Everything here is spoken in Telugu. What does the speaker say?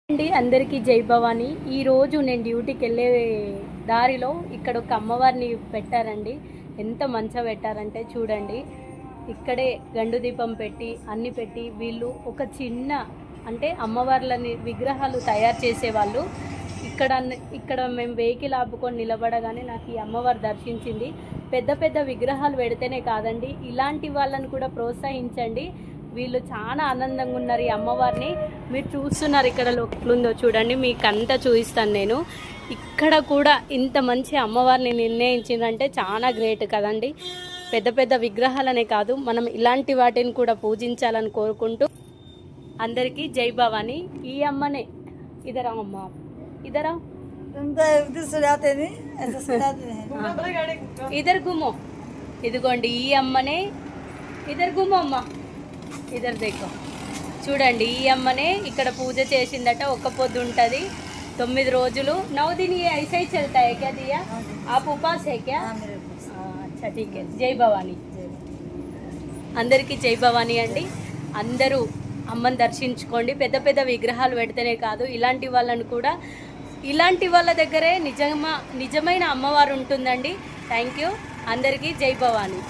అండి అందరికీ జై భవానీ. ఈరోజు నేను డ్యూటీకి వెళ్ళే దారిలో ఇక్కడ ఒక అమ్మవారిని పెట్టారండి. ఎంత మంచిగా పెట్టారంటే చూడండి, ఇక్కడే గండు దీపం పెట్టి అన్ని పెట్టి వీళ్ళు ఒక చిన్న అంటే అమ్మవార్లని విగ్రహాలు తయారు చేసేవాళ్ళు. ఇక్కడ మేము వెహికల్ ఆపుకొని నిలబడగానే నాకు ఈ అమ్మవారు దర్శించింది. పెద్ద పెద్ద విగ్రహాలు పెడితేనే కాదండి, ఇలాంటి వాళ్ళని కూడా ప్రోత్సహించండి. వీళ్ళు చాలా ఆనందంగా ఉన్నారు. ఈ అమ్మవారిని మీరు చూస్తున్నారు, ఇక్కడ లోపలుందో చూడండి, మీకు అంతా చూపిస్తాను నేను. ఇక్కడ కూడా ఇంత మంచి అమ్మవారిని నిర్ణయించిందంటే చాలా గ్రేట్ కదండి. పెద్ద పెద్ద విగ్రహాలనే కాదు, మనం ఇలాంటి వాటిని కూడా పూజించాలని కోరుకుంటూ అందరికీ జై భవానీ. ఈ అమ్మనే ఇదరా అమ్మ, ఇదరా ఇద్దరు గుమ్మో, ఇదిగోండి ఈ అమ్మనే, ఇద్దరు గుమ్మో అమ్మ, ఇద్దరు దగ్గర చూడండి. ఈ అమ్మనే ఇక్కడ పూజ చేసిందట. ఒక్క పొద్దు ఉంటుంది 9 రోజులు. 9 दिन ये ऐसे ही चलता है क्या दिया? आप उपास है क्या? अच्छा ठीक है. జై భవానీ. అందరికీ జై భవానీ అండి. అందరూ అమ్మని దర్శించుకోండి. పెద్ద పెద్ద విగ్రహాలు పెడితేనే కాదు, ఇలాంటి వాళ్ళని కూడా, ఇలాంటి వాళ్ళ దగ్గరే నిజమైన అమ్మవారు ఉంటుందండి. Thank you. అందరికీ జై భవానీ.